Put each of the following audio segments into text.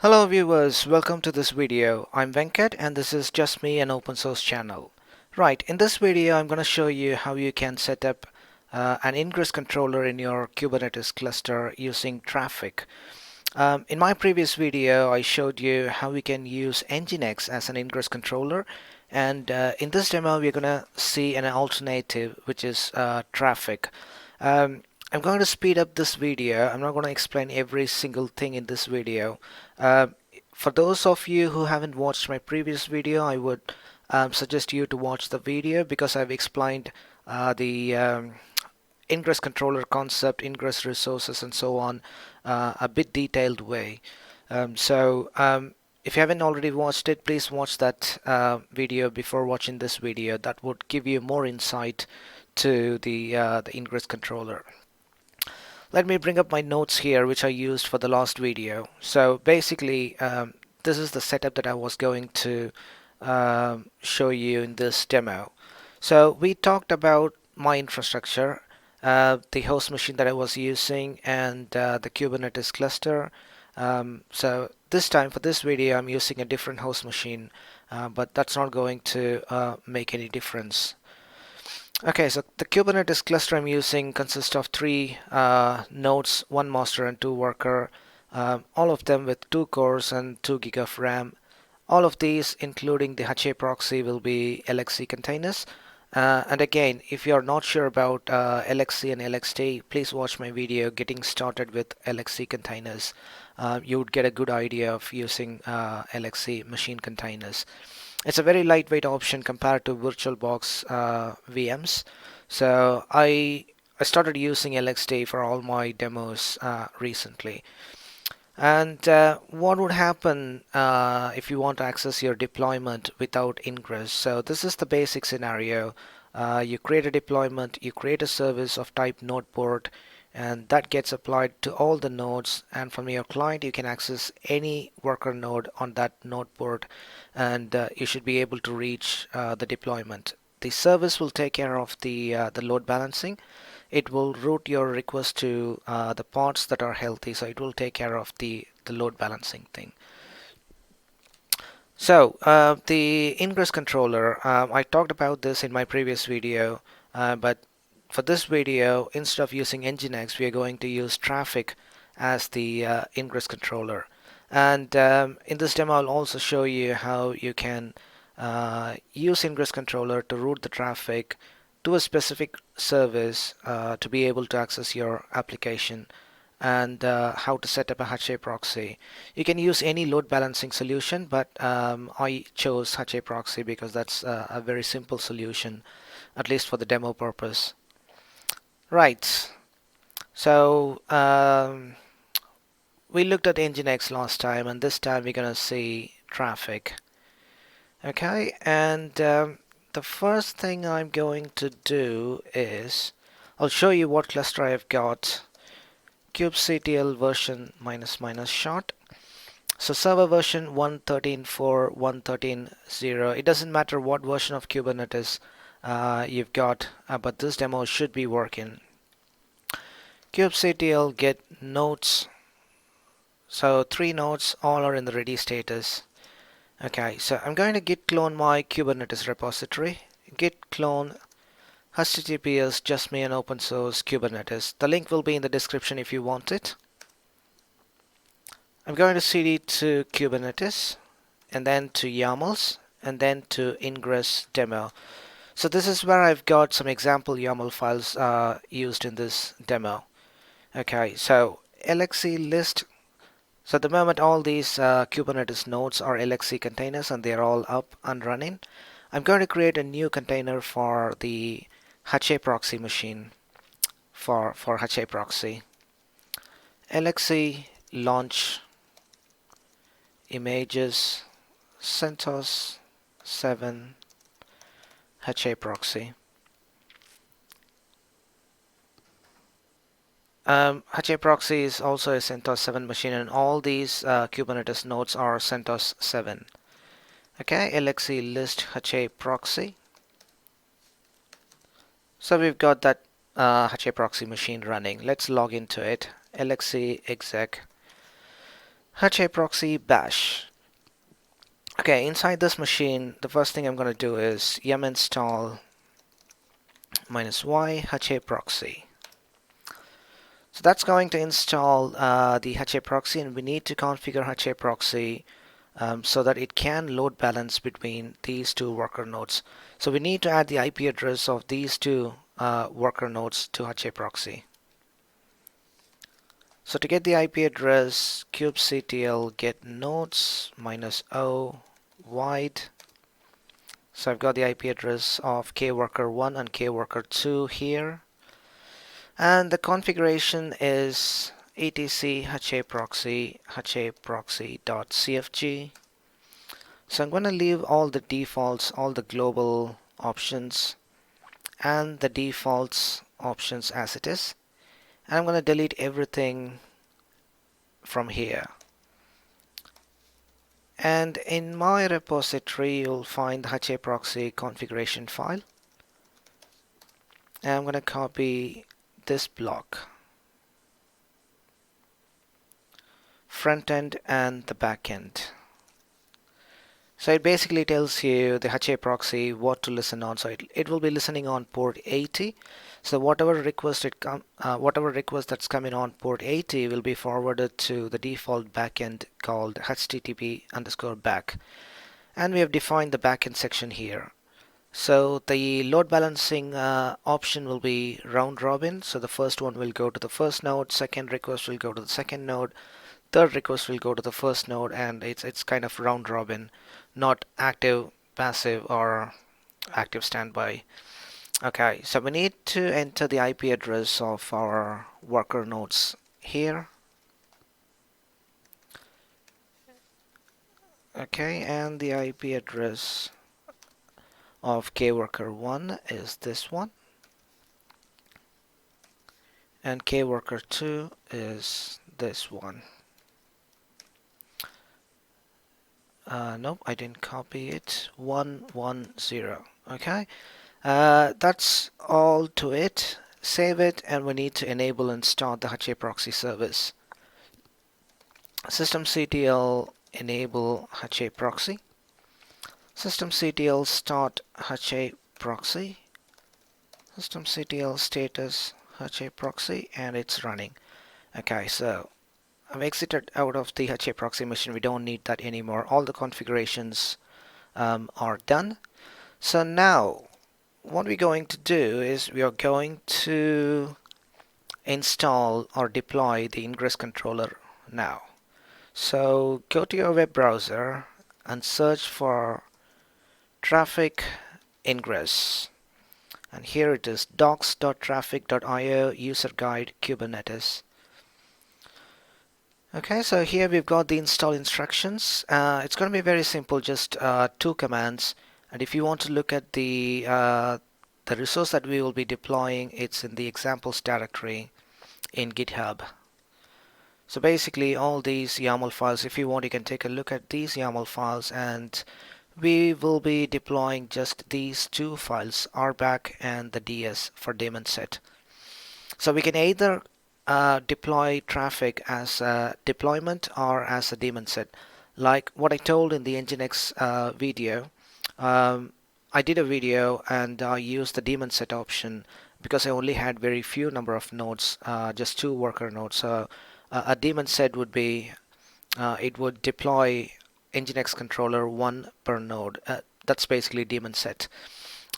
Hello viewers, welcome to this video. I'm Venkat and this is Just Me, an open source channel. Right, in this video I'm going to show you how you can set up an ingress controller in your Kubernetes cluster using Traefik. In my previous video I showed you how we can use Nginx as an ingress controller, and in this demo we're going to see an alternative, which is Traefik. Um, I'm going to speed up this video. I'm not going to explain every single thing in this video. Uh, for those of you who haven't watched my previous video, I would suggest you to watch the video because I've explained the ingress controller concept, ingress resources, and so on a bit detailed way. If you haven't already watched it, please watch that video before watching this video. That would give you more insight to the ingress controller. Let me bring up my notes here, which I used for the last video. So basically, this is the setup that I was going to show you in this demo. So we talked about my infrastructure, the host machine that I was using, and the Kubernetes cluster. So this time for this video, I'm using a different host machine, but that's not going to make any difference. Okay, so the Kubernetes cluster I'm using consists of three nodes, one master and two worker, all of them with 2 cores and 2 GB of RAM. All of these, including the HA proxy, will be LXC containers. And again, if you're not sure about LXC and LXT, please watch my video getting started with LXC containers. You would get a good idea of using LXC machine containers. It's a very lightweight option compared to VirtualBox VMs. So I started using LXT for all my demos recently. And what would happen if you want to access your deployment without Ingress? So this is the basic scenario. You create a deployment, you create a service of type node port, and that gets applied to all the nodes, and from your client you can access any worker node on that node port, and you should be able to reach the deployment. The service will take care of the load balancing. It will route your request to the pods that are healthy, so it will take care of the load balancing thing. So the ingress controller, I talked about this in my previous video, but for this video, instead of using Nginx, we are going to use Traefik as the ingress controller. And in this demo, I'll also show you how you can use ingress controller to route the traffic to a specific service to be able to access your application, and how to set up a HA proxy. You can use any load balancing solution, but I chose HA proxy because that's a very simple solution, at least for the demo purpose. Right, so we looked at Nginx last time, and this time we're going to see Traefik. Okay, and the first thing I'm going to do is I'll show you what cluster I've got. kubectl version -- short. So server version 1.13.4, 1.13.0. It doesn't matter what version of Kubernetes you've got, but this demo should be working. kubectl get nodes. So 3 nodes, all are in the ready status. Okay, so I'm going to git clone my Kubernetes repository. Git clone https just me an open source Kubernetes. The link will be in the description if you want it. I'm going to cd to Kubernetes, and then to YAMLs, and then to ingress demo. So this is where I've got some example YAML files used in this demo. Okay, so LXC list. So at the moment all these Kubernetes nodes are LXC containers and they're all up and running. I'm going to create a new container for the HA proxy machine, for HA proxy. LXC launch images CentOS 7 HA proxy. HA proxy is also a CentOS 7 machine, and all these Kubernetes nodes are CentOS 7. Okay, LXC list HA proxy. So we've got that HA proxy machine running. Let's log into it. LXC exec proxy bash. Okay, inside this machine, the first thing I'm going to do is yum install -y proxy. So that's going to install the proxy, and we need to configure proxy so that it can load balance between these two worker nodes. So we need to add the IP address of these two worker nodes to proxy. So to get the IP address, kubectl get nodes -o wide. So I've got the IP address of kworker1 and kworker2 here. And the configuration is etc proxy proxy.cfg. So I'm going to leave all the defaults, all the global options and the defaults options as it is. And I'm going to delete everything from here. And in my repository, you'll find the proxy configuration file. And I'm going to copy this block, front end and the back end. So it basically tells you the proxy what to listen on. So it will be listening on port 80. So whatever request that's coming on port 80 will be forwarded to the default backend called http_back. And we have defined the backend section here. So the load balancing option will be round robin. So the first one will go to the first node, second request will go to the second node, third request will go to the first node, and it's kind of round robin, not active, passive, or active standby. Okay, so we need to enter the IP address of our worker nodes here. Okay, and the IP address of kworker1 is this one, and kworker2 is this one. Nope, I didn't copy it. 110. Okay, that's all to it. Save it, and we need to enable and start the proxy service. Systemctl enable proxy. Systemctl start proxy. Systemctl status proxy, and it's running. Okay, so I've exited out of the proxy machine. We don't need that anymore. All the configurations are done. So now what we're going to do is we are going to install or deploy the Ingress controller now. So go to your web browser and search for Traefik Ingress. And here it is, docs.traefik.io user guide Kubernetes. Okay, so here we've got the install instructions. It's going to be very simple, just two commands. And if you want to look at the resource that we will be deploying, it's in the examples directory in GitHub. So basically all these YAML files, if you want, you can take a look at these YAML files, and we will be deploying just these two files, RBAC and the DS for daemon set. So we can either deploy Traefik as a deployment or as a daemon set. Like what I told in the Nginx video, I did a video and I used the daemon set option because I only had very few number of nodes, just two worker nodes. So a daemon set would be, it would deploy Nginx controller one per node. That's basically daemon set.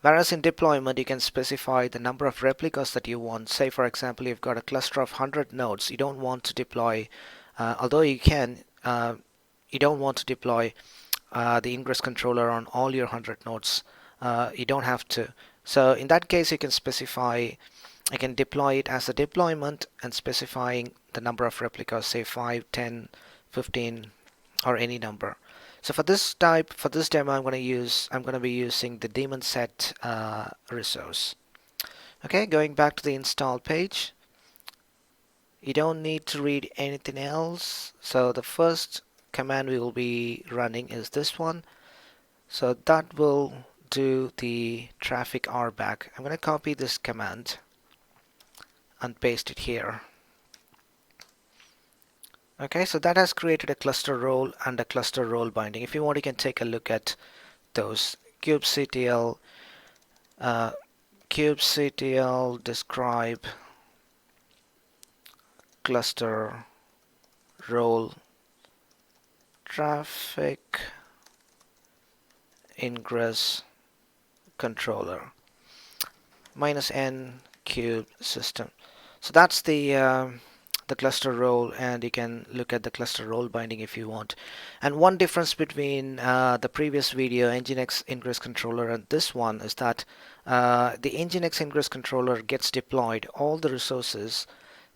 Whereas in deployment, you can specify the number of replicas that you want. Say, for example, you've got a cluster of 100 nodes. You don't want to deploy, although you can, you don't want to deploy the Ingress controller on all your 100 nodes. You don't have to. So in that case, you can specify, I can deploy it as a deployment and specifying the number of replicas, say 5, 10, 15, or any number. So for this demo, I'm going to be using the daemon set resource. Okay, going back to the install page. You don't need to read anything else. So the first command we will be running is this one. So that will do the Traefik RBAC. I'm going to copy this command and paste it here. Okay, so that has created a cluster role and a cluster role binding. If you want, you can take a look at those. kubectl kubectl describe cluster role Traefik Ingress controller -n cube system. So that's the cluster role, and you can look at the cluster role binding if you want. And one difference between the previous video Nginx Ingress controller and this one is that the Nginx Ingress controller gets deployed, all the resources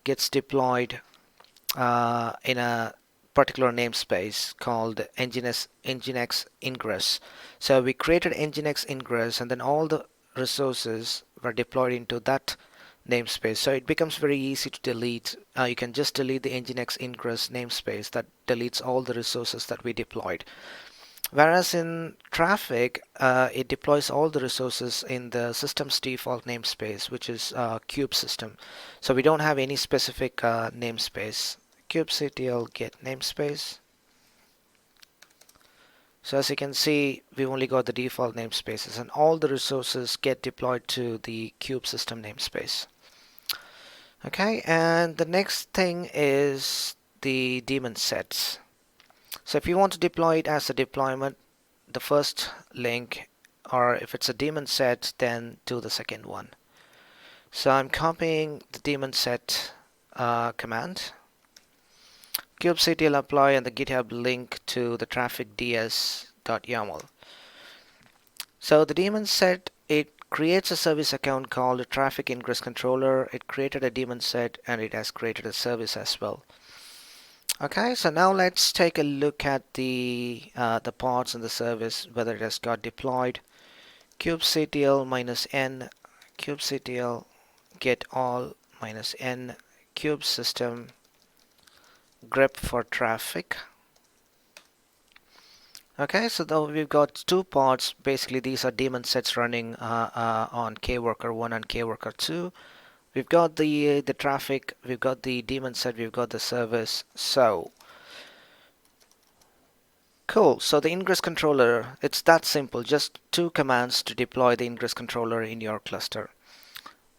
gets deployed in a particular namespace called Nginx Ingress. So we created Nginx Ingress, and then all the resources were deployed into that namespace. So it becomes very easy to delete. You can just delete the Nginx Ingress namespace that deletes all the resources that we deployed. Whereas in Traefik, it deploys all the resources in the system's default namespace, which is kube system. So we don't have any specific namespace. kubectl get namespace. So as you can see, we only got the default namespaces, and all the resources get deployed to the kube system namespace. Okay, and the next thing is the daemon sets. So if you want to deploy it as a deployment, the first link, or if it's a daemon set, then do the second one. So I'm copying the daemon set command, kubectl apply, and the GitHub link to the Traefik ds.yaml. So the daemon set, it creates a service account called a Traefik Ingress controller. It created a daemon set, and it has created a service as well. Okay, so now let's take a look at the pods in the service, whether it has got deployed. kubectl -n kubectl get all -n kube system grep for Traefik. Okay, so though we've got two pods. Basically, these are daemon sets running on kworker 1 and kworker 2. We've got the Traefik, we've got the daemon set, we've got the service. So cool. So the Ingress controller, it's that simple. Just two commands to deploy the Ingress controller in your cluster.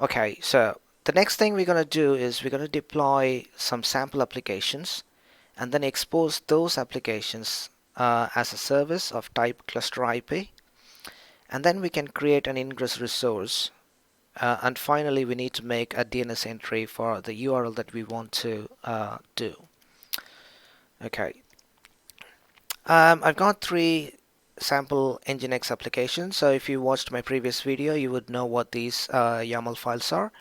Okay, so the next thing we're going to do is we're going to deploy some sample applications and then expose those applications as a service of type cluster IP. And then we can create an Ingress resource. And finally, we need to make a DNS entry for the URL that we want to do. Okay. I've got 3 sample Nginx applications. So if you watched my previous video, you would know what these YAML files are.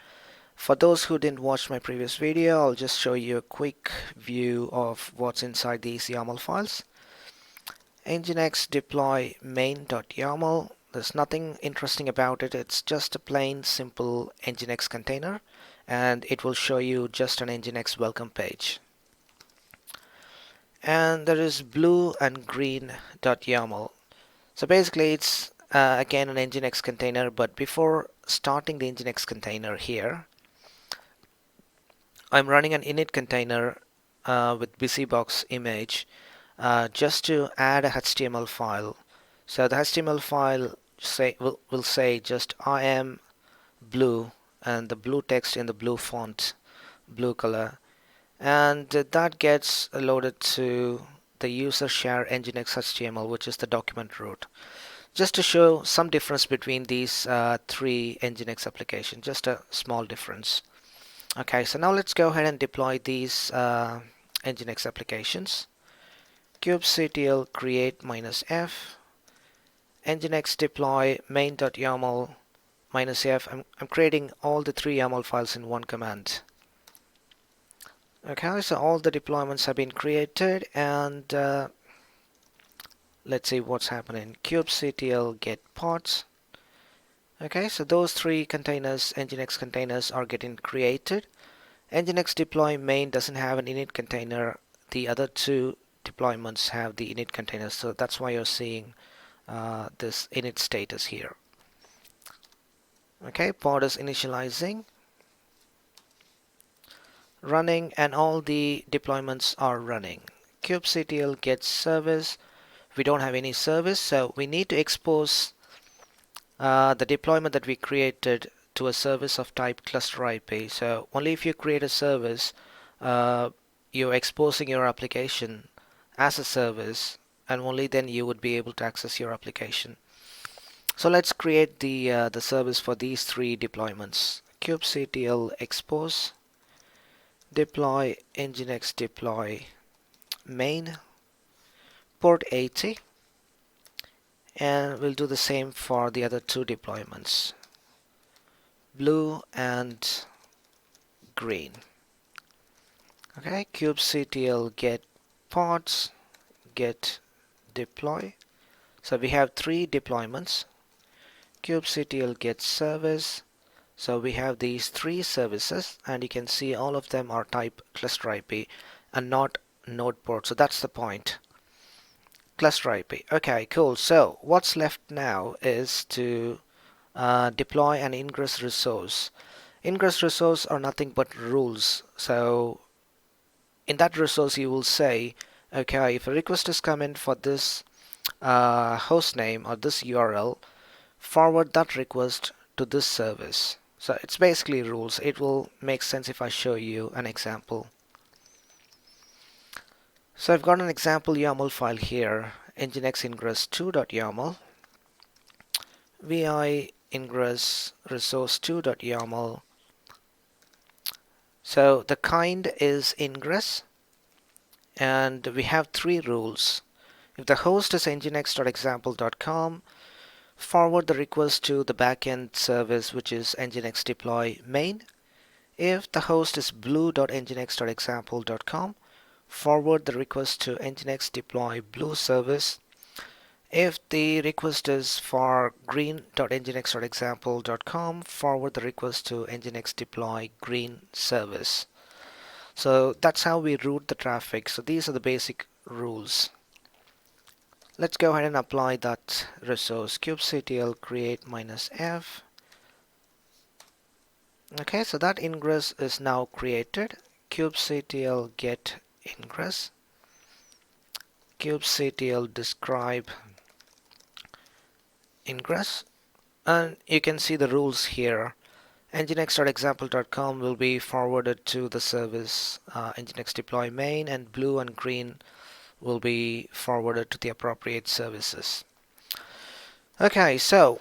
For those who didn't watch my previous video, I'll just show you a quick view of what's inside these YAML files. Nginx deploy main.yaml. There's nothing interesting about it. It's just a plain simple Nginx container, and it will show you just an Nginx welcome page. And there is blue and green.yaml. So basically it's again an Nginx container, but before starting the Nginx container here, I'm running an init container with busybox image just to add a HTML file. So the HTML file will say just I am blue, and the blue text in the blue font, blue color, and that gets loaded to the user share Nginx HTML, which is the document root. Just to show some difference between these 3 Nginx applications, just a small difference. Okay, so now let's go ahead and deploy these Nginx applications. kubectl create -f Nginx deploy main.yaml -f. I'm creating all the 3 YAML files in one command. Okay, so all the deployments have been created, and let's see what's happening. kubectl get pods. Okay, so those 3 containers, Nginx containers, are getting created. Nginx deploy main doesn't have an init container. The other 2 deployments have the init containers, so that's why you're seeing this init status here. Okay, pod is initializing. running, and all the deployments are running. kubectl get service. We don't have any service, so we need to expose the deployment that we created to a service of type cluster IP. So only if you create a service, uh, you're exposing your application as a service, and only then you would be able to access your application. So let's create the service for these three deployments. kubectl expose deploy nginx deploy main port 80, and we'll do the same for the other two deployments, blue and green. Okay, kubectl get pods get deploy. So we have three deployments. kubectl get service. So we have these three services, and you can see all of them are type cluster IP and not node port. So that's the point. Cluster IP. Okay, cool. So what's left now is to deploy an ingress resource. Ingress resource are nothing but rules. So in that resource you will say, okay, if a request is coming for this host name or this URL, forward that request to this service. So it's basically rules. It will make sense if I show you an example. So I've got an example YAML file here, nginx ingress 2.yaml, vi ingress resource 2.yaml. So the kind is ingress, and we have three rules. If the host is nginx.example.com, forward the request to the backend service, which is nginx deploy main. If the host is blue.nginx.example.com, forward the request to nginx deploy blue service. If the request is for green.nginx.example.com, forward the request to nginx deploy green service. So that's how we route the traffic. So these are the basic rules. Let's go ahead and apply that resource. kubectl create -f. Okay, so that ingress is now created. kubectl get ingress. kubectl describe ingress. And you can see the rules here. nginx.example.com will be forwarded to the service nginx deploy main, and blue and green will be forwarded to the appropriate services. Okay, so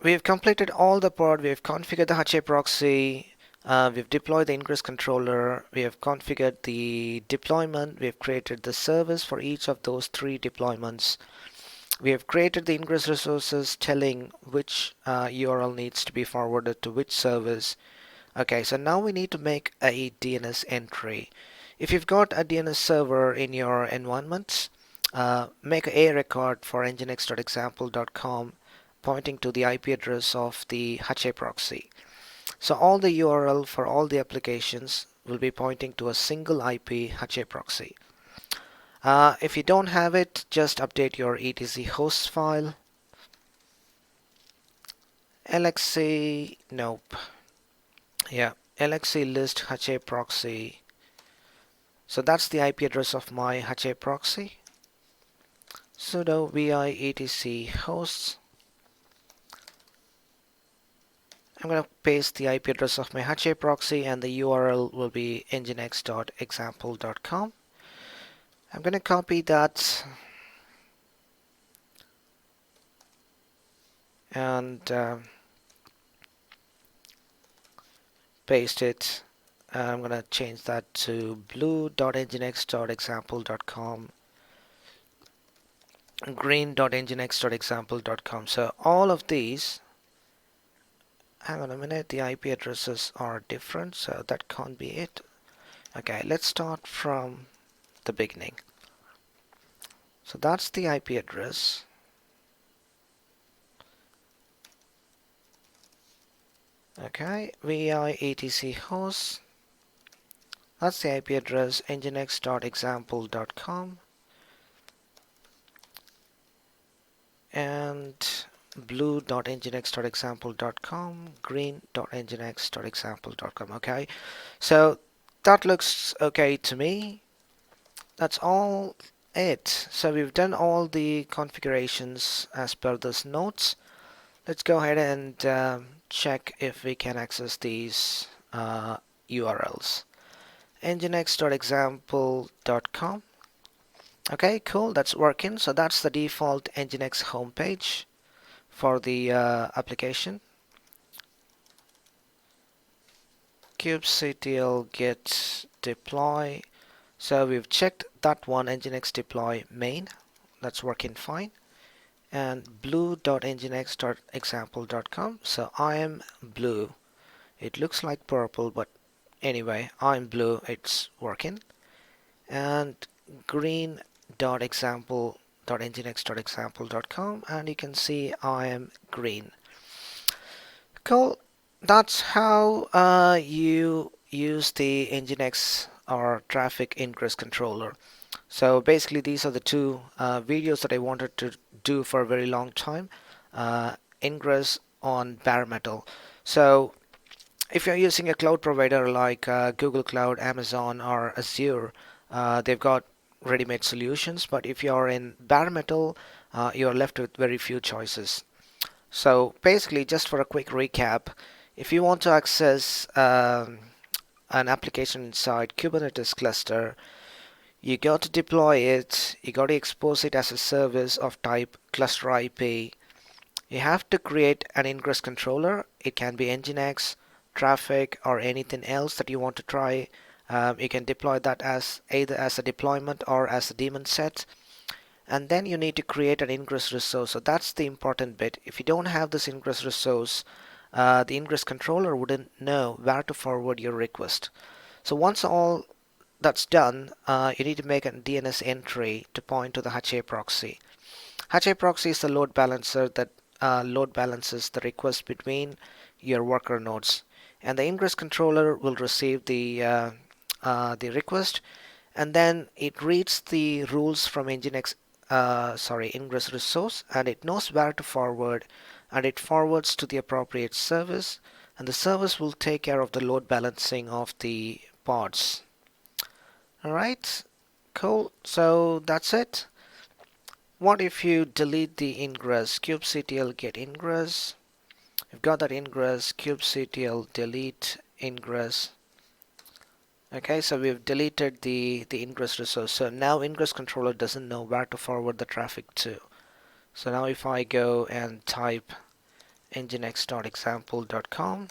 we've completed all the part. We've configured the HA proxy. We've deployed the ingress controller. We have configured the deployment. We've created the service for each of those three deployments. We have created the ingress resources telling which URL needs to be forwarded to which service. Okay, so now we need to make a DNS entry. If you've got a DNS server in your environment, make a record for nginx.example.com pointing to the IP address of the HA proxy. So all the URL for all the applications will be pointing to a single IP HA proxy. If you don't have it, just update your etc hosts file. LXC, nope. Yeah, LXC list HA proxy. So that's the IP address of my HA proxy. Sudo vi etc hosts. I'm going to paste the IP address of my HA proxy, and the URL will be nginx.example.com. I'm going to copy that and paste it. I'm going to change that to blue.nginx.example.com, green.nginx.example.com. So all of these, hang on a minute, the IP addresses are different, so that can't be it. Okay, let's start from the beginning. So that's the IP address. Okay, vi etc hosts. That's the IP address, nginx.example.com, and blue.nginx.example.com, green.nginx.example.com. Okay, so That looks okay to me. That's all it. So we've done all the configurations as per those notes. Let's go ahead and check if we can access these URLs. nginx.example.com. Okay, cool, that's working. So that's the default nginx homepage for the application. kubectl git deploy. So we've checked that one, nginx deploy main. That's working fine. And blue.nginx.example.com. So I am blue. It looks like purple, but anyway, I'm blue. It's working. And green.example.nginx.example.com, and you can see I am green. Cool. That's how you use the Nginx or Traefik Ingress controller. So basically, these are the two videos that I wanted to do for a very long time. Ingress on bare metal. So if you're using a cloud provider like Google Cloud, Amazon, or Azure, they've got ready-made solutions. But if you're in bare metal, you're left with very few choices. So basically, just for a quick recap, if you want to access an application inside Kubernetes cluster, you got to deploy it, you got to expose it as a service of type cluster IP. You have to create an ingress controller. It can be Nginx, Traefik, or anything else that you want to try. You can deploy that as either as a deployment or as a daemon set. And then you need to create an ingress resource. So that's the important bit. If you don't have this ingress resource, the ingress controller wouldn't know where to forward your request. So once all that's done, you need to make a DNS entry to point to the HA proxy. HA proxy is the load balancer that load balances the request between your worker nodes, and the ingress controller will receive the request, and then it reads the rules from Nginx ingress resource, and it knows where to forward, and it forwards to the appropriate service, and the service will take care of the load balancing of the pods. Alright, cool. So that's it. What if you delete the ingress? kubectl get ingress. We've got that ingress. kubectl delete ingress. Okay, so we've deleted the ingress resource. So now ingress controller doesn't know where to forward the traffic to. So now if I go and type nginx.example.com,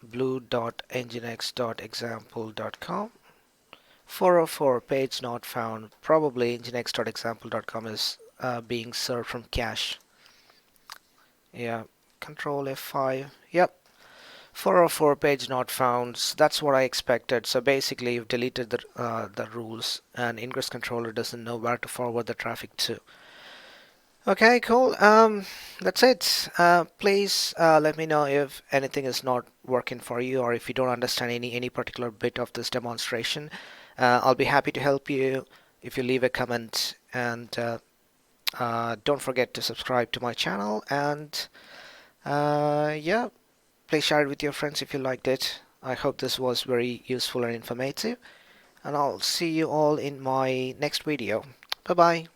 blue.nginx.example.com, 404 page not found. Probably nginx.example.com is being served from cache. Yeah, control F5. Yep, 404 page not found. So that's what I expected. So basically, you've deleted the rules, and ingress controller doesn't know where to forward the traffic to. Okay, cool. That's it. Please let me know if anything is not working for you, or if you don't understand any particular bit of this demonstration. I'll be happy to help you if you leave a comment, and don't forget to subscribe to my channel, and yeah, please share it with your friends if you liked it. I hope this was very useful and informative, and I'll see you all in my next video. Bye bye.